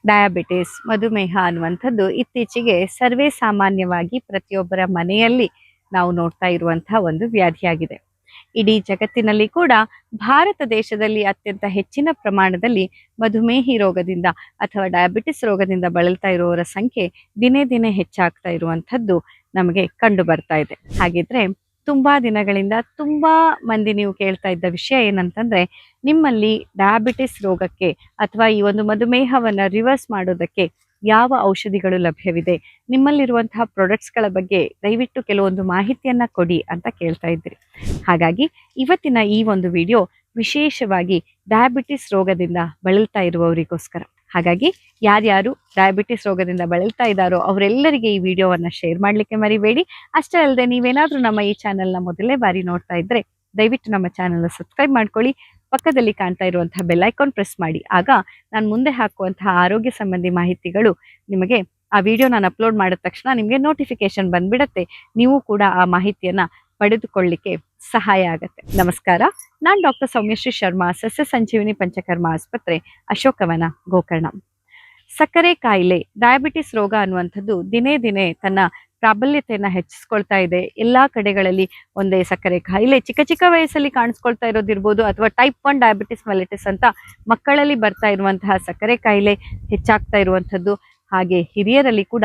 Diabetes ಮಧುಮೇಹ ಅನ್ನುವಂಥದ್ದು ಇತ್ತೀಚೆಗೆ ಸರ್ವೇ ಸಾಮಾನ್ಯವಾಗಿ ಪ್ರತಿಯೊಬ್ಬರ ಮನೆಯಲ್ಲಿ ನಾವು ನೋಡ್ತಾ ಇರುವಂತಹ ಒಂದು ವ್ಯಾಧಿಯಾಗಿದೆ. ಇಡೀ ಜಗತ್ತಿನಲ್ಲಿ ಕೂಡ ಭಾರತ ದೇಶದಲ್ಲಿ ಅತ್ಯಂತ ಹೆಚ್ಚಿನ ಪ್ರಮಾಣದಲ್ಲಿ ಮಧುಮೇಹಿ ರೋಗದಿಂದ ಅಥವಾ ಡಯಾಬಿಟಿಸ್ ರೋಗದಿಂದ ಬಳಲ್ತಾ ಇರುವವರ ಸಂಖ್ಯೆ ದಿನೇ ದಿನೇ ಹೆಚ್ಚಾಗ್ತಾ ಇರುವಂಥದ್ದು ನಮಗೆ ಕಂಡು ಬರ್ತಾ ಇದೆ. ಹಾಗಿದ್ರೆ ತುಂಬಾ ದಿನಗಳಿಂದ ತುಂಬಾ ಮಂದಿ ನೀವು ಕೇಳ್ತಾ ಇದ್ದ ವಿಷಯ ಏನಂತಂದ್ರೆ, ನಿಮ್ಮಲ್ಲಿ ಡಯಾಬಿಟಿಸ್ ರೋಗಕ್ಕೆ ಅಥವಾ ಈ ಒಂದು ಮಧುಮೇಹವನ್ನ ರಿವರ್ಸ್ ಮಾಡೋದಕ್ಕೆ ಯಾವ ಔಷಧಿಗಳು ಲಭ್ಯವಿದೆ, ನಿಮ್ಮಲ್ಲಿರುವಂತಹ ಪ್ರಾಡಕ್ಟ್ಸ್ಗಳ ಬಗ್ಗೆ ದಯವಿಟ್ಟು ಕೆಲವೊಂದು ಮಾಹಿತಿಯನ್ನ ಕೊಡಿ ಅಂತ ಕೇಳ್ತಾ ಇದ್ರಿ. ಹಾಗಾಗಿ ಇವತ್ತಿನ ಈ ಒಂದು ವಿಡಿಯೋ ವಿಶೇಷವಾಗಿ ಡಯಾಬಿಟಿಸ್ ರೋಗದಿಂದ ಬಳಲ್ತಾ ಇರುವವರಿಗೋಸ್ಕರ. ಹಾಗಾಗಿ ಯಾರ್ಯಾರು ಡಯಾಬಿಟಿಸ್ ರೋಗದಿಂದ ಬಳಲ್ತಾ ಇದ್ದಾರೋ ಅವರೆಲ್ಲರಿಗೆ ಈ ವಿಡಿಯೋವನ್ನ ಶೇರ್ ಮಾಡ್ಲಿಕ್ಕೆ ಮರಿಬೇಡಿ. ಅಷ್ಟೇ ಅಲ್ಲದೆ ನೀವೇನಾದ್ರೂ ನಮ್ಮ ಈ ಚಾನೆಲ್ನ ಮೊದಲನೇ ಬಾರಿ ನೋಡ್ತಾ ಇದ್ರೆ ದಯವಿಟ್ಟು ನಮ್ಮ ಚಾನೆಲ್ನ ಸಬ್ಸ್ಕ್ರೈಬ್ ಮಾಡ್ಕೊಳ್ಳಿ. ಪಕ್ಕದಲ್ಲಿ ಕಾಣ್ತಾ ಇರುವಂತಹ ಬೆಲ್ ಐಕಾನ್ ಪ್ರೆಸ್ ಮಾಡಿ. ಆಗ ನಾನು ಮುಂದೆ ಹಾಕುವಂತಹ ಆರೋಗ್ಯ ಸಂಬಂಧಿ ಮಾಹಿತಿಗಳು ನಿಮಗೆ ಆ ವಿಡಿಯೋ ನಾನು ಅಪ್ಲೋಡ್ ಮಾಡಿದ ತಕ್ಷಣ ನಿಮಗೆ ನೋಟಿಫಿಕೇಶನ್ ಬಂದ್ಬಿಡತ್ತೆ. ನೀವು ಕೂಡ ಆ ಮಾಹಿತಿಯನ್ನ ಪಡೆದುಕೊಳ್ಳಿಕ್ಕೆ ಸಹಾಯ ಆಗುತ್ತೆ. ನಮಸ್ಕಾರ, ನಾನು ಡಾಕ್ಟರ್ ಸೌಮ್ಯಶ್ರೀ ಶರ್ಮಾ, ಸಸ್ಯ ಸಂಜೀವಿನಿ ಪಂಚಕರ್ಮ ಆಸ್ಪತ್ರೆ, ಅಶೋಕವನ, ಗೋಕರ್ಣ. ಸಕ್ಕರೆ ಕಾಯಿಲೆ ಡಯಾಬಿಟಿಸ್ ರೋಗ ಅನ್ನುವಂಥದ್ದು ದಿನೇ ದಿನೇ ತನ್ನ ಪ್ರಾಬಲ್ಯತೆಯನ್ನ ಹೆಚ್ಚಿಸ್ಕೊಳ್ತಾ ಇದೆ. ಎಲ್ಲಾ ಕಡೆಗಳಲ್ಲಿ ಒಂದೇ ಸಕ್ಕರೆ ಕಾಯಿಲೆ ಚಿಕ್ಕ ಚಿಕ್ಕ ವಯಸ್ಸಲ್ಲಿ ಕಾಣಿಸ್ಕೊಳ್ತಾ ಇರೋದಿರ್ಬೋದು, ಅಥವಾ ಟೈಪ್ 1 ಡಯಾಬಿಟಿಸ್ ಮೆಲಿಟಸ್ ಅಂತ ಮಕ್ಕಳಲ್ಲಿ ಬರ್ತಾ ಇರುವಂತಹ ಸಕ್ಕರೆ ಕಾಯಿಲೆ ಹೆಚ್ಚಾಗ್ತಾ ಇರುವಂಥದ್ದು. ಹಾಗೆ ಹಿರಿಯರಲ್ಲಿ ಕೂಡ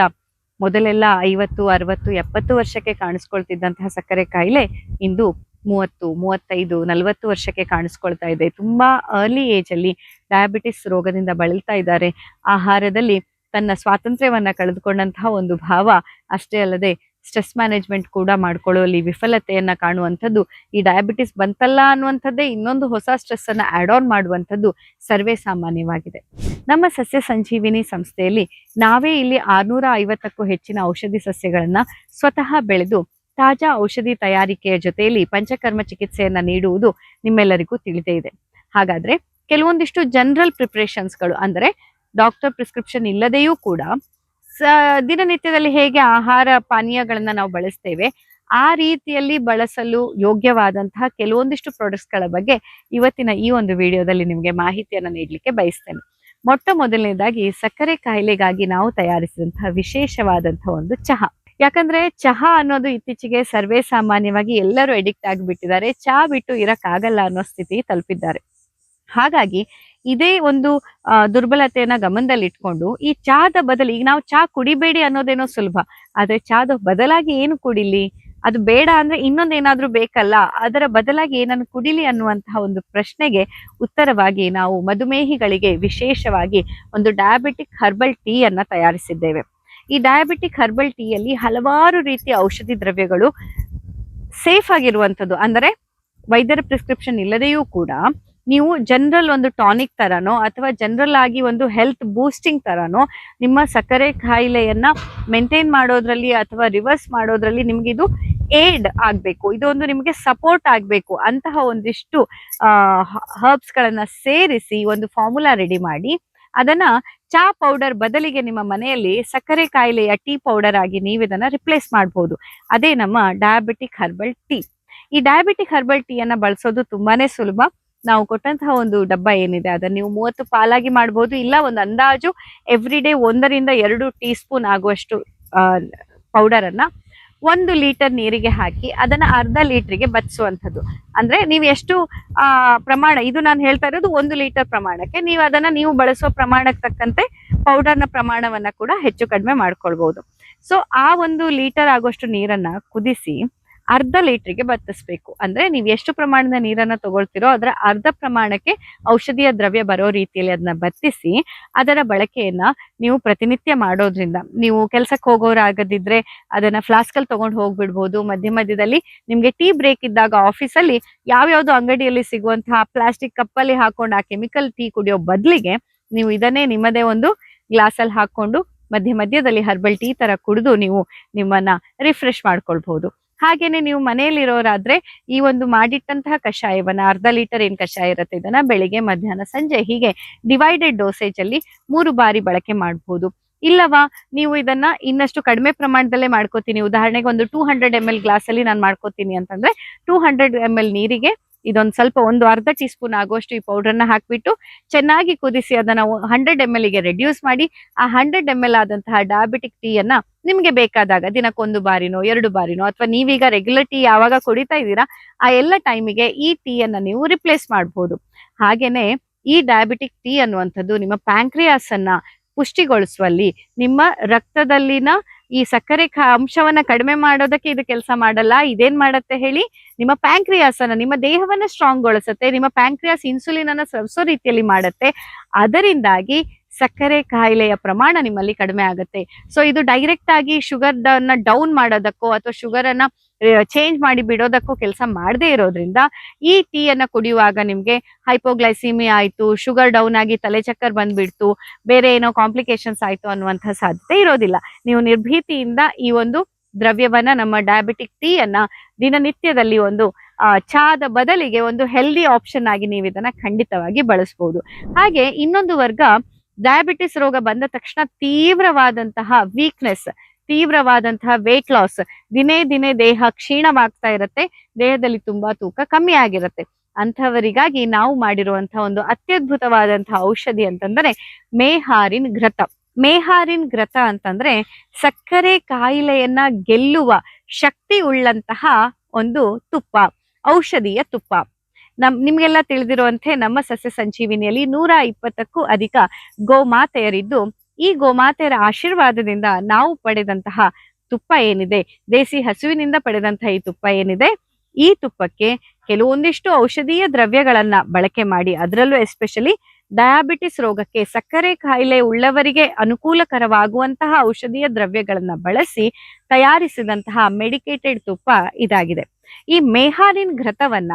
ಮೊದಲೆಲ್ಲ 50, 60, 70 ವರ್ಷಕ್ಕೆ ಕಾಣಿಸ್ಕೊಳ್ತಿದ್ದಂತಹ ಸಕ್ಕರೆ ಕಾಯಿಲೆ ಇಂದು 30, 35, 40 ವರ್ಷಕ್ಕೆ ಕಾಣಿಸ್ಕೊಳ್ತಾ ಇದೆ. ತುಂಬಾ ಅರ್ಲಿ ಏಜ್ ಅಲ್ಲಿ ಡಯಾಬಿಟಿಸ್ ರೋಗದಿಂದ ಬಳಲ್ತಾ ಇದ್ದಾರೆ. ಆಹಾರದಲ್ಲಿ ತನ್ನ ಸ್ವಾತಂತ್ರ್ಯವನ್ನ ಕಳೆದುಕೊಂಡಂತಹ ಒಂದು ಭಾವ, ಅಷ್ಟೇ ಅಲ್ಲದೆ ಸ್ಟ್ರೆಸ್ ಮ್ಯಾನೇಜ್ಮೆಂಟ್ ಕೂಡ ಮಾಡ್ಕೊಳ್ಳುವಲ್ಲಿ ವಿಫಲತೆಯನ್ನ ಕಾಣುವಂಥದ್ದು, ಈ ಡಯಾಬಿಟಿಸ್ ಬಂತಲ್ಲ ಅನ್ನುವಂಥದ್ದೇ ಇನ್ನೊಂದು ಹೊಸ ಸ್ಟ್ರೆಸ್ ಅನ್ನ ಆಡ್ ಆನ್ ಮಾಡುವಂಥದ್ದು ಸರ್ವೇ ಸಾಮಾನ್ಯವಾಗಿದೆ. ನಮ್ಮ ಸಸ್ಯ ಸಂಜೀವಿನಿ ಸಂಸ್ಥೆಯಲ್ಲಿ ನಾವೇ ಇಲ್ಲಿ 650ಕ್ಕೂ ಹೆಚ್ಚಿನ ಔಷಧಿ ಸಸ್ಯಗಳನ್ನ ಸ್ವತಃ ಬೆಳೆದು ತಾಜಾ ಔಷಧಿ ತಯಾರಿಕೆಯ ಜೊತೆಯಲ್ಲಿ ಪಂಚಕರ್ಮ ಚಿಕಿತ್ಸೆಯನ್ನ ನೀಡುವುದು ನಿಮ್ಮೆಲ್ಲರಿಗೂ ತಿಳಿದೇ ಇದೆ. ಹಾಗಾದ್ರೆ ಕೆಲವೊಂದಿಷ್ಟು ಜನರಲ್ ಪ್ರಿಪರೇಷನ್ಸ್ಗಳು, ಅಂದ್ರೆ ಡಾಕ್ಟರ್ ಪ್ರಿಸ್ಕ್ರಿಪ್ಷನ್ ಇಲ್ಲದೆಯೂ ಕೂಡ ದಿನನಿತ್ಯದಲ್ಲಿ ಹೇಗೆ ಆಹಾರ ಪಾನೀಯಗಳನ್ನ ನಾವು ಬಳಸ್ತೇವೆ ಆ ರೀತಿಯಲ್ಲಿ ಬಳಸಲು ಯೋಗ್ಯವಾದಂತಹ ಕೆಲವೊಂದಿಷ್ಟು ಪ್ರಾಡಕ್ಟ್ಸ್ಗಳ ಬಗ್ಗೆ ಇವತ್ತಿನ ಈ ಒಂದು ವಿಡಿಯೋದಲ್ಲಿ ನಿಮಗೆ ಮಾಹಿತಿಯನ್ನು ನೀಡಲಿಕ್ಕೆ ಬಯಸ್ತೇನೆ. ಮೊಟ್ಟ ಮೊದಲನೇದಾಗಿ ಸಕ್ಕರೆ ಕಾಯಿಲೆಗಾಗಿ ನಾವು ತಯಾರಿಸಿದಂತಹ ವಿಶೇಷವಾದಂತಹ ಒಂದು ಚಹಾ. ಯಾಕಂದ್ರೆ ಚಹಾ ಅನ್ನೋದು ಇತ್ತೀಚೆಗೆ ಸರ್ವೇ ಸಾಮಾನ್ಯವಾಗಿ ಎಲ್ಲರೂ ಎಡಿಕ್ಟ್ ಆಗಿಬಿಟ್ಟಿದ್ದಾರೆ. ಚಹಾ ಬಿಟ್ಟು ಇರಕ್ಕಾಗಲ್ಲ ಅನ್ನೋ ಸ್ಥಿತಿ ತಲುಪಿದ್ದಾರೆ. ಹಾಗಾಗಿ ಇದೇ ಒಂದು ದುರ್ಬಲತೆಯನ್ನ ಗಮನದಲ್ಲಿಟ್ಕೊಂಡು ಈ ಚಹಾದ ಬದಲು, ಈಗ ನಾವು ಚಹಾ ಕುಡಿಬೇಡಿ ಅನ್ನೋದೇನೋ ಸುಲಭ, ಆದ್ರೆ ಚಹಾದ ಬದಲಾಗಿ ಏನು ಕುಡಿಲಿ, ಅದು ಬೇಡ ಅಂದ್ರೆ ಇನ್ನೊಂದೇನಾದ್ರೂ ಬೇಕಲ್ಲ, ಅದರ ಬದಲಾಗಿ ಏನನ್ನು ಕುಡಿಲಿ ಅನ್ನುವಂತಹ ಒಂದು ಪ್ರಶ್ನೆಗೆ ಉತ್ತರವಾಗಿ ನಾವು ಮಧುಮೇಹಿಗಳಿಗೆ ವಿಶೇಷವಾಗಿ ಒಂದು ಡಯಾಬಿಟಿಕ್ ಹರ್ಬಲ್ ಟೀ ಅನ್ನ ತಯಾರಿಸಿದ್ದೇವೆ. ಈ ಡಯಾಬಿಟಿಕ್ ಹರ್ಬಲ್ ಟೀಯಲ್ಲಿ ಹಲವಾರು ರೀತಿಯ ಔಷಧಿ ದ್ರವ್ಯಗಳು ಸೇಫ್ ಆಗಿರುವಂಥದ್ದು, ಅಂದರೆ ವೈದ್ಯರ ಪ್ರಿಸ್ಕ್ರಿಪ್ಷನ್ ಇಲ್ಲದೆಯೂ ಕೂಡ ನೀವು ಜನರಲ್ ಒಂದು ಟಾನಿಕ್ ತರನೋ ಅಥವಾ ಜನರಲ್ ಆಗಿ ಒಂದು ಹೆಲ್ತ್ ಬೂಸ್ಟಿಂಗ್ ತರನೋ ನಿಮ್ಮ ಸಕ್ಕರೆ ಕಾಯಿಲೆಯನ್ನ ಮೇಂಟೈನ್ ಮಾಡೋದ್ರಲ್ಲಿ ಅಥವಾ ರಿವರ್ಸ್ ಮಾಡೋದ್ರಲ್ಲಿ ನಿಮ್ಗೆ ಇದು ಏಡ್ ಆಗ್ಬೇಕು, ಇದೊಂದು ನಿಮಗೆ ಸಪೋರ್ಟ್ ಆಗ್ಬೇಕು ಅಂತಹ ಒಂದಿಷ್ಟು ಹರ್ಬ್ಸ್ ಗಳನ್ನ ಸೇರಿಸಿ ಒಂದು ಫಾರ್ಮುಲಾ ರೆಡಿ ಮಾಡಿ ಅದನ್ನ ಚಾ ಪೌಡರ್ ಬದಲಿಗೆ ನಿಮ್ಮ ಮನೆಯಲ್ಲಿ ಸಕ್ಕರೆ ಕಾಯಿಲೆಯ ಟೀ ಪೌಡರ್ ಆಗಿ ನೀವು ಇದನ್ನ ರಿಪ್ಲೇಸ್ ಮಾಡಬಹುದು. ಅದೇ ನಮ್ಮ ಡಯಾಬಿಟಿಕ್ ಹರ್ಬಲ್ ಟೀ. ಈ ಡಯಾಬಿಟಿಕ್ ಹರ್ಬಲ್ ಟೀ ಅನ್ನ ಬಳಸೋದು ತುಂಬಾನೇ ಸುಲಭ. ನಾವು ಕೊಟ್ಟಂತಹ ಒಂದು ಡಬ್ಬ ಏನಿದೆ ಅದನ್ನ ನೀವು 30 ಪಾಲಾಗಿ ಮಾಡಬಹುದು, ಇಲ್ಲ ಒಂದು ಅಂದಾಜು ಎವ್ರಿ ಡೇ 1 ರಿಂದ 2 ಟೀ ಸ್ಪೂನ್ ಆಗುವಷ್ಟು ಪೌಡರ್ ಅನ್ನ 1 ಲೀಟರ್ ನೀರಿಗೆ ಹಾಕಿ ಅದನ್ನ ಅರ್ಧ ಲೀಟರ್ಗೆ ಬದಿಸುವಂಥದ್ದು. ಅಂದ್ರೆ ನೀವು ಎಷ್ಟು ಪ್ರಮಾಣ, ಇದು ನಾನು ಹೇಳ್ತಾ ಇರೋದು 1 ಲೀಟರ್ ಪ್ರಮಾಣಕ್ಕೆ, ನೀವು ಅದನ್ನ ನೀವು ಬಳಸೋ ಪ್ರಮಾಣಕ್ಕೆ ತಕ್ಕಂತೆ ಪೌಡರ್ನ ಪ್ರಮಾಣವನ್ನ ಕೂಡ ಹೆಚ್ಚು ಕಡಿಮೆ ಮಾಡ್ಕೊಳ್ಬಹುದು. ಸೊ ಆ 1 ಲೀಟರ್ ಆಗುವಷ್ಟು ನೀರನ್ನ ಕುದಿಸಿ ಅರ್ಧ ಲೀಟರ್ಗೆ ಬತ್ತಿಸ್ಬೇಕು. ಅಂದ್ರೆ ನೀವು ಎಷ್ಟು ಪ್ರಮಾಣದ ನೀರನ್ನ ತಗೊಳ್ತಿರೋ ಅದರ ಅರ್ಧ ಪ್ರಮಾಣಕ್ಕೆ ಔಷಧಿಯ ದ್ರವ್ಯ ಬರೋ ರೀತಿಯಲ್ಲಿ ಅದನ್ನ ಬತ್ತಿಸಿ ಅದರ ಬಳಕೆಯನ್ನ ನೀವು ಪ್ರತಿನಿತ್ಯ ಮಾಡೋದ್ರಿಂದ, ನೀವು ಕೆಲ್ಸಕ್ಕೆ ಹೋಗೋರಾಗದಿದ್ರೆ ಅದನ್ನ ಫ್ಲಾಸ್ಕ್ ಅಲ್ಲಿ ತಗೊಂಡು ಹೋಗ್ಬಿಡ್ಬೋದು. ಮಧ್ಯ ಮಧ್ಯದಲ್ಲಿ ನಿಮ್ಗೆ ಟೀ ಬ್ರೇಕ್ ಇದ್ದಾಗ ಆಫೀಸಲ್ಲಿ ಯಾವ್ಯಾವ್ದು ಅಂಗಡಿಯಲ್ಲಿ ಸಿಗುವಂತಹ ಪ್ಲಾಸ್ಟಿಕ್ ಕಪ್ಪಲ್ಲಿ ಹಾಕೊಂಡು ಆ ಕೆಮಿಕಲ್ ಟೀ ಕುಡಿಯೋ ಬದಲಿಗೆ ನೀವು ಇದನ್ನೇ ನಿಮ್ಮದೇ ಒಂದು ಗ್ಲಾಸ್ ಅಲ್ಲಿ ಹಾಕೊಂಡು ಮಧ್ಯ ಮಧ್ಯದಲ್ಲಿ ಹರ್ಬಲ್ ಟೀ ತರ ಕುಡಿದು ನೀವು ನಿಮ್ಮನ್ನ ರಿಫ್ರೆಶ್ ಮಾಡ್ಕೊಳ್ಬಹುದು. ಹಾಗೇನೆ ನೀವು ಮನೆಯಲ್ಲಿರೋರಾದ್ರೆ ಈ ಒಂದು ಮಾಡಿಟ್ಟಂತಹ ಕಷಾಯವನ್ನ, ಅರ್ಧ ಲೀಟರ್ ಏನ್ ಕಷಾಯ ಇರುತ್ತೆ ಇದನ್ನ ಬೆಳಿಗ್ಗೆ ಮಧ್ಯಾಹ್ನ ಸಂಜೆ ಹೀಗೆ ಡಿವೈಡೆಡ್ ಡೋಸೇಜ್ ಅಲ್ಲಿ 3 ಬಾರಿ ಬಳಕೆ ಮಾಡಬಹುದು. ಇಲ್ಲವಾ ನೀವು ಇದನ್ನ ಇನ್ನಷ್ಟು ಕಡಿಮೆ ಪ್ರಮಾಣದಲ್ಲೇ ಮಾಡ್ಕೋತೀನಿ, ಉದಾಹರಣೆಗೆ ಒಂದು 200 ml ಗ್ಲಾಸ್ ಅಲ್ಲಿ ನಾನು ಮಾಡ್ಕೋತೀನಿ ಅಂತಂದ್ರೆ 200 ml ನೀರಿಗೆ ಇದೊಂದು ಸ್ವಲ್ಪ ಒಂದು ಅರ್ಧ ಟೀ ಸ್ಪೂನ್ ಆಗುವಷ್ಟು ಈ ಪೌಡರ್ನ ಹಾಕ್ಬಿಟ್ಟು ಚೆನ್ನಾಗಿ ಕುದಿಸಿ ಅದನ್ನ 100 ml ಗೆ ರೆಡ್ಯೂಸ್ ಮಾಡಿ ಆ 100 ml ಆದಂತಹ ಡಯಾಬಿಟಿಕ್ ಟೀಯನ್ನ ನಿಮ್ಗೆ ಬೇಕಾದಾಗ ದಿನಕ್ಕೊಂದು ಬಾರಿನೋ 2 ಬಾರಿನೋ ಅಥವಾ ನೀವೀಗ ರೆಗ್ಯುಲರ್ ಟೀ ಯಾವಾಗ ಕುಡಿತಾ ಇದ್ದೀರಾ ಆ ಎಲ್ಲ ಟೈಮಿಗೆ ಈ ಟೀಯನ್ನ ನೀವು ರಿಪ್ಲೇಸ್ ಮಾಡಬಹುದು. ಹಾಗೇನೆ ಈ ಡಯಾಬಿಟಿಕ್ ಟೀ ಅನ್ನುವಂಥದ್ದು ನಿಮ್ಮ ಪ್ಯಾಂಕ್ರಿಯಾಸ್ ಅನ್ನ ಪುಷ್ಟಿಗೊಳಿಸುವಲ್ಲಿ, ನಿಮ್ಮ ರಕ್ತದಲ್ಲಿನ ಈ ಸಕ್ಕರೆ ಅಂಶವನ್ನ ಕಡಿಮೆ ಮಾಡೋದಕ್ಕೆ ಇದು ಕೆಲಸ ಮಾಡಲ್ಲ. ಇದೇನ್ ಮಾಡತ್ತೆ ಹೇಳಿ, ನಿಮ್ಮ ಪ್ಯಾಂಕ್ರಿಯಾಸ್ ಅನ್ನ, ನಿಮ್ಮ ದೇಹವನ್ನ ಸ್ಟ್ರಾಂಗ್ ಗೊಳಿಸುತ್ತೆ. ನಿಮ್ಮ ಪ್ಯಾಂಕ್ರಿಯಾಸ್ ಇನ್ಸುಲಿನ್ ಅನ್ನ ಸ್ರವಿಸೋ ರೀತಿಯಲ್ಲಿ ಮಾಡುತ್ತೆ. ಅದರಿಂದಾಗಿ ಸಕ್ಕರೆ ಕಾಯಿಲೆಯ ಪ್ರಮಾಣ ನಿಮ್ಮಲ್ಲಿ ಕಡಿಮೆ ಆಗುತ್ತೆ. ಸೊ ಇದು ಡೈರೆಕ್ಟ್ ಆಗಿ ಶುಗರ್ ಅನ್ನ ಡೌನ್ ಮಾಡೋದಕ್ಕೋ ಅಥವಾ ಶುಗರ್ ಅನ್ನ ಚೇಂಜ್ ಮಾಡಿ ಬಿಡೋದಕ್ಕೂ ಕೆಲಸ ಮಾಡದೇ ಇರೋದ್ರಿಂದ ಈ ಟೀ ಅನ್ನ ಕುಡಿಯುವಾಗ ನಿಮ್ಗೆ ಹೈಪೋಗ್ಲೈಸಿಮಿ ಆಯ್ತು, ಶುಗರ್ ಡೌನ್ ಆಗಿ ತಲೆ ಚಕ್ಕರ್ ಬಂದ್ಬಿಡ್ತು, ಬೇರೆ ಏನೋ ಕಾಂಪ್ಲಿಕೇಶನ್ಸ್ ಆಯ್ತು ಅನ್ನುವಂಥ ಸಾಧ್ಯತೆ ಇರೋದಿಲ್ಲ. ನೀವು ನಿರ್ಭೀತಿಯಿಂದ ಈ ಒಂದು ದ್ರವ್ಯವನ್ನ, ನಮ್ಮ ಡಯಾಬಿಟಿಕ್ ಟೀ ಅನ್ನ ದಿನನಿತ್ಯದಲ್ಲಿ ಒಂದು ಚಾದ ಬದಲಿಗೆ ಒಂದು ಹೆಲ್ದಿ ಆಪ್ಷನ್ ಆಗಿ ನೀವು ಇದನ್ನ ಖಂಡಿತವಾಗಿ ಬಳಸಬಹುದು. ಹಾಗೆ ಇನ್ನೊಂದು ವರ್ಗ, ಡಯಾಬಿಟಿಸ್ ರೋಗ ಬಂದ ತಕ್ಷಣ ತೀವ್ರವಾದಂತಹ ವೀಕ್ನೆಸ್, ತೀವ್ರವಾದಂತಹ ವೇಟ್ ಲಾಸ್, ದಿನೇ ದಿನೇ ದೇಹ ಕ್ಷೀಣವಾಗ್ತಾ ಇರತ್ತೆ, ದೇಹದಲ್ಲಿ ತುಂಬಾ ತೂಕ ಕಮ್ಮಿ ಆಗಿರತ್ತೆ. ಅಂಥವರಿಗಾಗಿ ನಾವು ಮಾಡಿರುವಂತಹ ಒಂದು ಅತ್ಯದ್ಭುತವಾದಂತಹ ಔಷಧಿ ಅಂತಂದ್ರೆ ಮೇಹಾರಿನ್ ಘೃತ. ಮೇಹಾರಿನ್ ಘೃತ ಅಂತಂದ್ರೆ ಸಕ್ಕರೆ ಕಾಯಿಲೆಯನ್ನ ಗೆಲ್ಲುವ ಶಕ್ತಿ ಉಳ್ಳಂತಹ ಒಂದು ತುಪ್ಪ, ಔಷಧಿಯ ತುಪ್ಪ. ನಿಮ್ಗೆಲ್ಲ ತಿಳಿದಿರುವಂತೆ ನಮ್ಮ ಸಸ್ಯ ಸಂಜೀವಿನಿಯಲ್ಲಿ 120ಕ್ಕೂ ಅಧಿಕ ಗೋಮಾತೆಯರಿದ್ದು, ಈ ಗೋಮಾತೆಯರ ಆಶೀರ್ವಾದದಿಂದ ನಾವು ಪಡೆದಂತಹ ತುಪ್ಪ ಏನಿದೆ, ದೇಸಿ ಹಸುವಿನಿಂದ ಪಡೆದಂತಹ ಈ ತುಪ್ಪ ಏನಿದೆ, ಈ ತುಪ್ಪಕ್ಕೆ ಕೆಲವೊಂದಿಷ್ಟು ಔಷಧೀಯ ದ್ರವ್ಯಗಳನ್ನ ಬಳಕೆ ಮಾಡಿ, ಅದರಲ್ಲೂ ಎಸ್ಪೆಷಲಿ ಡಯಾಬಿಟಿಸ್ ರೋಗಕ್ಕೆ, ಸಕ್ಕರೆ ಕಾಯಿಲೆ ಉಳ್ಳವರಿಗೆ ಅನುಕೂಲಕರವಾಗುವಂತಹ ಔಷಧೀಯ ದ್ರವ್ಯಗಳನ್ನ ಬಳಸಿ ತಯಾರಿಸಿದಂತಹ ಮೆಡಿಕೇಟೆಡ್ ತುಪ್ಪ ಇದಾಗಿದೆ. ಈ ಮೇಹಾರಿನ್ ಘೃತವನ್ನ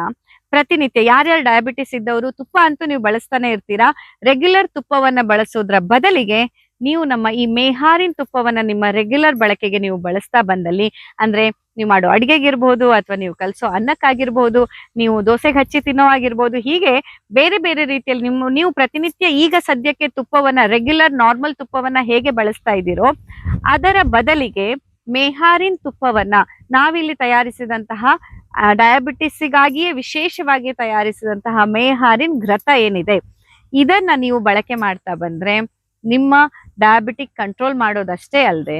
ಪ್ರತಿನಿತ್ಯ ಯಾರ್ಯಾರು ಡಯಾಬಿಟಿಸ್ ಇದ್ದವರು ತುಪ್ಪ ಅಂತೂ ನೀವು ಬಳಸ್ತಾನೆ ಇರ್ತೀರಾ, ರೆಗ್ಯುಲರ್ ತುಪ್ಪವನ್ನ ಬಳಸೋದ್ರ ಬದಲಿಗೆ ನೀವು ನಮ್ಮ ಈ ಮೇಹಾರಿನ್ ತುಪ್ಪವನ್ನ ನಿಮ್ಮ ರೆಗ್ಯುಲರ್ ಬಳಕೆಗೆ ನೀವು ಬಳಸ್ತಾ ಬಂದಲ್ಲಿ, ಅಂದ್ರೆ ನೀವು ಮಾಡೋ ಅಡಿಗೆಗಿರ್ಬಹುದು ಅಥವಾ ನೀವು ಕಲಸೋ ಅನ್ನಕ್ಕಾಗಿರ್ಬಹುದು, ನೀವು ದೋಸೆಗೆ ಹಚ್ಚಿ ತಿನ್ನೋ ಆಗಿರ್ಬೋದು, ಹೀಗೆ ಬೇರೆ ಬೇರೆ ರೀತಿಯಲ್ಲಿ ನೀವು ಪ್ರತಿನಿತ್ಯ ಈಗ ಸದ್ಯಕ್ಕೆ ತುಪ್ಪವನ್ನ, ರೆಗ್ಯುಲರ್ ನಾರ್ಮಲ್ ತುಪ್ಪವನ್ನ ಹೇಗೆ ಬಳಸ್ತಾ ಇದ್ದೀರೋ ಅದರ ಬದಲಿಗೆ ಮೇಹಾರಿನ್ ತುಪ್ಪವನ್ನ ನಾವಿಲ್ಲಿ ತಯಾರಿಸಿದಂತಹ ಡಯಾಬಿಟಿಸ್ಗಾಗಿಯೇ ವಿಶೇಷವಾಗಿ ತಯಾರಿಸಿದಂತಹ ಮೇಹಾರಿನ್ ಘೃತ ಏನಿದೆ, ಇದನ್ನ ನೀವು ಬಳಕೆ ಮಾಡ್ತಾ ಬಂದ್ರೆ ನಿಮ್ಮ ಡಯಾಬಿಟಿಕ್ ಕಂಟ್ರೋಲ್ ಮಾಡೋದಷ್ಟೇ ಅಲ್ಲದೆ,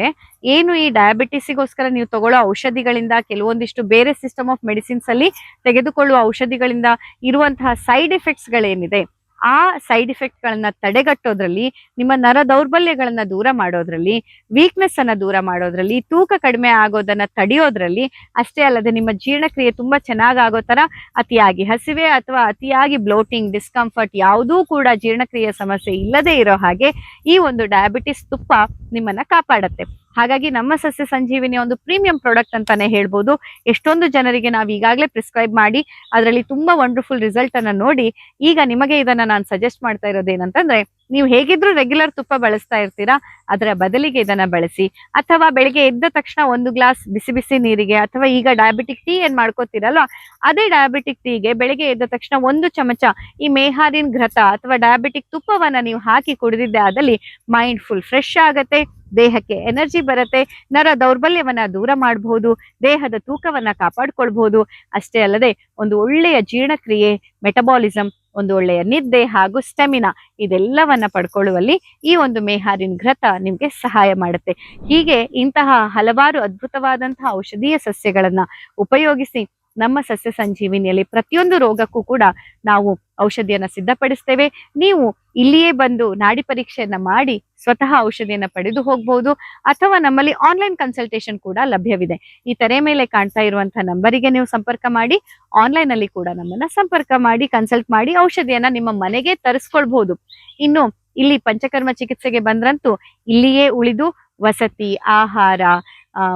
ಏನು ಈ ಡಯಾಬಿಟಿಸ್ಗೋಸ್ಕರ ನೀವು ತಗೊಳ್ಳೋ ಔಷಧಿಗಳಿಂದ, ಕೆಲವೊಂದಿಷ್ಟು ಬೇರೆ ಸಿಸ್ಟಮ್ ಆಫ್ ಮೆಡಿಸಿನ್ಸ್ ಅಲ್ಲಿ ತೆಗೆದುಕೊಳ್ಳುವ ಔಷಧಿಗಳಿಂದ ಇರುವಂತಹ ಸೈಡ್ ಎಫೆಕ್ಟ್ಸ್ ಗಳೇನಿದೆ, ಆ ಸೈಡ್ ಎಫೆಕ್ಟ್ ಗಳನ್ನ ತಡೆಗಟ್ಟೋದ್ರಲ್ಲಿ, ನಿಮ್ಮ ನರ ದೌರ್ಬಲ್ಯಗಳನ್ನ ದೂರ ಮಾಡೋದ್ರಲ್ಲಿ, ವೀಕ್ನೆಸ್ ಅನ್ನ ದೂರ ಮಾಡೋದ್ರಲ್ಲಿ, ತೂಕ ಕಡಿಮೆ ಆಗೋದನ್ನ ತಡೆಯೋದ್ರಲ್ಲಿ ಅಷ್ಟೇ ಅಲ್ಲದೆ ನಿಮ್ಮ ಜೀರ್ಣಕ್ರಿಯೆ ತುಂಬಾ ಚೆನ್ನಾಗ್ ಆಗೋ ತರ, ಅತಿಯಾಗಿ ಹಸಿವೆ ಅಥವಾ ಅತಿಯಾಗಿ ಬ್ಲೋಟಿಂಗ್, ಡಿಸ್ಕಂಫರ್ಟ್ ಯಾವುದೂ ಕೂಡ ಜೀರ್ಣಕ್ರಿಯೆ ಸಮಸ್ಯೆ ಇಲ್ಲದೆ ಇರೋ ಹಾಗೆ ಈ ಒಂದು ಡಯಾಬಿಟಿಸ್ ತುಪ್ಪ ನಿಮ್ಮನ್ನ ಕಾಪಾಡತ್ತೆ. ಹಾಗಾಗಿ ನಮ್ಮ ಸಸ್ಯ ಸಂಜೀವಿನಿ ಒಂದು ಪ್ರೀಮಿಯಂ ಪ್ರಾಡಕ್ಟ್ ಅಂತಾನೆ ಹೇಳ್ಬೋದು. ಎಷ್ಟೊಂದು ಜನರಿಗೆ ನಾವು ಈಗಾಗಲೇ ಪ್ರಿಸ್ಕ್ರೈಬ್ ಮಾಡಿ ಅದರಲ್ಲಿ ತುಂಬಾ ವಂಡರ್ಫುಲ್ ರಿಸಲ್ಟ್ ಅನ್ನ ನೋಡಿ, ಈಗ ನಿಮಗೆ ಇದನ್ನ ನಾನು ಸಜೆಸ್ಟ್ ಮಾಡ್ತಾ ಇರೋದೇನಂತಂದ್ರೆ, ನೀವು ಹೇಗಿದ್ರು ರೆಗ್ಯುಲರ್ ತುಪ್ಪ ಬಳಸ್ತಾ ಇರ್ತೀರಾ, ಅದರ ಬದಲಿಗೆ ಇದನ್ನ ಬಳಸಿ. ಅಥವಾ ಬೆಳಿಗ್ಗೆ ಎದ್ದ ತಕ್ಷಣ 1 ಗ್ಲಾಸ್ ಬಿಸಿ ಬಿಸಿ ನೀರಿಗೆ, ಅಥವಾ ಈಗ ಡಯಾಬಿಟಿಕ್ ಟೀ ಏನ್ ಮಾಡ್ಕೋತೀರಲ್ವ, ಅದೇ ಡಯಾಬಿಟಿಕ್ ಟೀಗೆ ಬೆಳಿಗ್ಗೆ ಎದ್ದ ತಕ್ಷಣ 1 ಚಮಚ ಈ ಮೇಹಾರಿನ್ ಘೃತ ಅಥವಾ ಡಯಾಬಿಟಿಕ್ ತುಪ್ಪವನ್ನ ನೀವು ಹಾಕಿ ಕುಡಿದಿದ್ದೆ ಆದಲ್ಲಿ ಮೈಂಡ್ ಫುಲ್ ಫ್ರೆಶ್ ಆಗತ್ತೆ, ದೇಹಕ್ಕೆ ಎನರ್ಜಿ ಬರುತ್ತೆ, ನರ ದೌರ್ಬಲ್ಯವನ್ನ ದೂರ ಮಾಡಬಹುದು, ದೇಹದ ತೂಕವನ್ನ ಕಾಪಾಡ್ಕೊಳ್ಬಹುದು. ಅಷ್ಟೇ ಅಲ್ಲದೆ ಒಂದು ಒಳ್ಳೆಯ ಜೀರ್ಣಕ್ರಿಯೆ, ಮೆಟಬಾಲಿಸಂ, ಒಂದು ಒಳ್ಳೆಯ ನಿದ್ದೆ ಹಾಗೂ ಸ್ಟೆಮಿನಾ ಇದೆಲ್ಲವನ್ನ ಪಡ್ಕೊಳ್ಳುವಲ್ಲಿ ಈ ಒಂದು ಮೇಹಾರಿನ್ ಘೃತ ನಿಮ್ಗೆ ಸಹಾಯ ಮಾಡುತ್ತೆ. ಹೀಗೆ ಇಂತಹ ಹಲವಾರು ಅದ್ಭುತವಾದಂತಹ ಔಷಧೀಯ ಸಸ್ಯಗಳನ್ನ ಉಪಯೋಗಿಸಿ ನಮ್ಮ ಸಸ್ಯ ಸಂಜೀವಿನಿಯಲ್ಲಿ ಪ್ರತಿಯೊಂದು ರೋಗಕ್ಕೂ ಕೂಡ ನಾವು ಔಷಧಿಯನ್ನ ಸಿದ್ಧಪಡಿಸ್ತೇವೆ. ನೀವು ಇಲ್ಲಿಯೇ ಬಂದು ನಾಡಿ ಪರೀಕ್ಷೆಯನ್ನ ಮಾಡಿ ಸ್ವತಃ ಔಷಧಿಯನ್ನ ಪಡೆದು ಹೋಗಬಹುದು, ಅಥವಾ ನಮ್ಮಲ್ಲಿ ಆನ್ಲೈನ್ ಕನ್ಸಲ್ಟೇಷನ್ ಕೂಡ ಲಭ್ಯವಿದೆ. ಈ ತೆರೆ ಮೇಲೆ ಕಾಣ್ತಾ ಇರುವಂತಹ ನಂಬರಿಗೆ ನೀವು ಸಂಪರ್ಕ ಮಾಡಿ, ಆನ್ಲೈನ್ ಅಲ್ಲಿ ಕೂಡ ನಮ್ಮನ್ನ ಸಂಪರ್ಕ ಮಾಡಿ ಕನ್ಸಲ್ಟ್ ಮಾಡಿ ಔಷಧಿಯನ್ನ ನಿಮ್ಮ ಮನೆಗೆ ತರಿಸ್ಕೊಳ್ಬಹುದು. ಇನ್ನು ಇಲ್ಲಿ ಪಂಚಕರ್ಮ ಚಿಕಿತ್ಸೆಗೆ ಬಂದ್ರಂತೂ ಇಲ್ಲಿಯೇ ಉಳಿದು ವಸತಿ, ಆಹಾರ,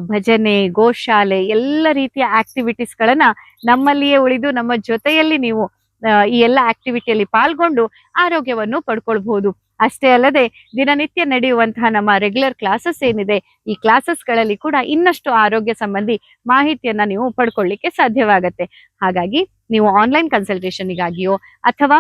ಭಜನೆ, ಗೋಶಾಲೆ ಎಲ್ಲ ರೀತಿಯ ಆಕ್ಟಿವಿಟೀಸ್ ಗಳನ್ನ ನಮ್ಮಲ್ಲಿಯೇ ಉಳಿದು ನಮ್ಮ ಜೊತೆಯಲ್ಲಿ ನೀವು ಈ ಎಲ್ಲ ಆಕ್ಟಿವಿಟಿಯಲ್ಲಿ ಪಾಲ್ಗೊಂಡು ಆರೋಗ್ಯವನ್ನು ಪಡ್ಕೊಳ್ಬಹುದು. ಅಷ್ಟೇ ಅಲ್ಲದೆ ದಿನನಿತ್ಯ ನಡೆಯುವಂತಹ ನಮ್ಮ ರೆಗ್ಯುಲರ್ ಕ್ಲಾಸಸ್ ಏನಿದೆ, ಈ ಕ್ಲಾಸಸ್ ಗಳಲ್ಲಿ ಕೂಡ ಇನ್ನಷ್ಟು ಆರೋಗ್ಯ ಸಂಬಂಧಿ ಮಾಹಿತಿಯನ್ನ ನೀವು ಪಡ್ಕೊಳ್ಳಿಕ್ಕೆ ಸಾಧ್ಯವಾಗತ್ತೆ. ಹಾಗಾಗಿ ನೀವು ಆನ್ಲೈನ್ ಕನ್ಸಲ್ಟೇಷನ್ಗಾಗಿಯೋ ಅಥವಾ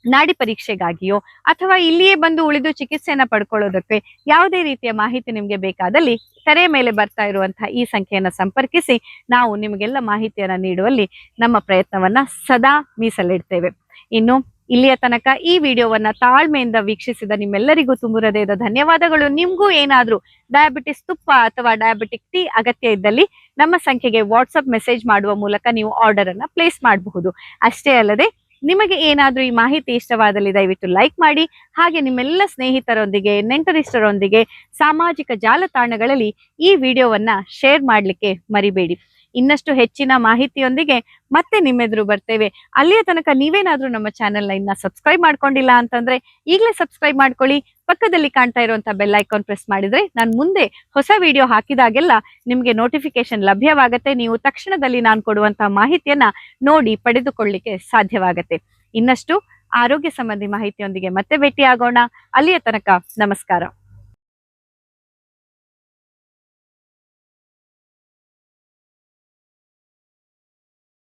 ನಾಡಿ ಪರೀಕ್ಷೆಗಾಗಿಯೋ ಅಥವಾ ಇಲ್ಲಿಯೇ ಬಂದು ಉಳಿದು ಚಿಕಿತ್ಸೆಯನ್ನ ಪಡ್ಕೊಳ್ಳೋದಕ್ಕೆ ಯಾವುದೇ ರೀತಿಯ ಮಾಹಿತಿ ನಿಮ್ಗೆ ಬೇಕಾದಲ್ಲಿ ತೆರೆ ಮೇಲೆ ಬರ್ತಾ ಇರುವಂತಹ ಈ ಸಂಖ್ಯೆಯನ್ನ ಸಂಪರ್ಕಿಸಿ ನಾವು ನಿಮಗೆಲ್ಲ ಮಾಹಿತಿಯನ್ನ ನೀಡುವಲ್ಲಿ ನಮ್ಮ ಪ್ರಯತ್ನವನ್ನ ಸದಾ ಮೀಸಲಿಡ್ತೇವೆ. ಇನ್ನು ಇಲ್ಲಿಯ ತನಕ ಈ ವಿಡಿಯೋವನ್ನ ತಾಳ್ಮೆಯಿಂದ ವೀಕ್ಷಿಸಿದ ನಿಮ್ಮೆಲ್ಲರಿಗೂ ತುಂಬು ಹೃದಯದ ಧನ್ಯವಾದಗಳು. ನಿಮ್ಗೂ ಏನಾದ್ರೂ ಡಯಾಬಿಟಿಸ್ ತುಪ್ಪ ಅಥವಾ ಡಯಾಬಿಟಿಕ್ ಟೀ ಅಗತ್ಯ ಇದ್ದಲ್ಲಿ ನಮ್ಮ ಸಂಖ್ಯೆಗೆ ವಾಟ್ಸಪ್ ಮೆಸೇಜ್ ಮಾಡುವ ಮೂಲಕ ನೀವು ಆರ್ಡರ್ ಅನ್ನ ಪ್ಲೇಸ್ ಮಾಡಬಹುದು. ಅಷ್ಟೇ ಅಲ್ಲದೆ ನಿಮಗೆ ಏನಾದ್ರೂ ಈ ಮಾಹಿತಿ ಇಷ್ಟವಾದಲ್ಲಿ ದಯವಿಟ್ಟು ಲೈಕ್ ಮಾಡಿ. ಹಾಗೆ ನಿಮ್ಮೆಲ್ಲ ಸ್ನೇಹಿತರೊಂದಿಗೆ, ನೆಂಟರಿಷ್ಟರೊಂದಿಗೆ ಸಾಮಾಜಿಕ ಜಾಲತಾಣಗಳಲ್ಲಿ ಈ ವಿಡಿಯೋವನ್ನ ಶೇರ್ ಮಾಡ್ಲಿಕ್ಕೆ ಮರಿಬೇಡಿ. ಇನ್ನಷ್ಟು ಹೆಚ್ಚಿನ ಮಾಹಿತಿಯೊಂದಿಗೆ ಮತ್ತೆ ನಿಮ್ಮೆದುರು ಬರ್ತೇವೆ. ಅಲ್ಲಿಯ ತನಕ ನೀವೇನಾದ್ರೂ ನಮ್ಮ ಚಾನೆಲ್ನ ಇನ್ನ ಸಬ್ಸ್ಕ್ರೈಬ್ ಮಾಡ್ಕೊಂಡಿಲ್ಲ ಅಂತಂದ್ರೆ ಈಗಲೇ ಸಬ್ಸ್ಕ್ರೈಬ್ ಮಾಡ್ಕೊಳ್ಳಿ. ಪಕ್ಕದಲ್ಲಿ ಕಾಣ್ತಾ ಇರುವಂತ ಬೆಲ್ ಐಕಾನ್ ಪ್ರೆಸ್ ಮಾಡಿದ್ರೆ ನಾನು ಮುಂದೆ ಹೊಸ ವಿಡಿಯೋ ಹಾಕಿದಾಗೆಲ್ಲ ನಿಮ್ಗೆ ನೋಟಿಫಿಕೇಶನ್ ಲಭ್ಯವಾಗತ್ತೆ. ನೀವು ತಕ್ಷಣದಲ್ಲಿ ನಾನು ಕೊಡುವಂತಹ ಮಾಹಿತಿಯನ್ನ ನೋಡಿ ಪಡೆದುಕೊಳ್ಳಿಕ್ಕೆ ಸಾಧ್ಯವಾಗತ್ತೆ. ಇನ್ನಷ್ಟು ಆರೋಗ್ಯ ಸಂಬಂಧಿ ಮಾಹಿತಿಯೊಂದಿಗೆ ಮತ್ತೆ ಭೇಟಿಯಾಗೋಣ. ಅಲ್ಲಿಯ ತನಕ ನಮಸ್ಕಾರ.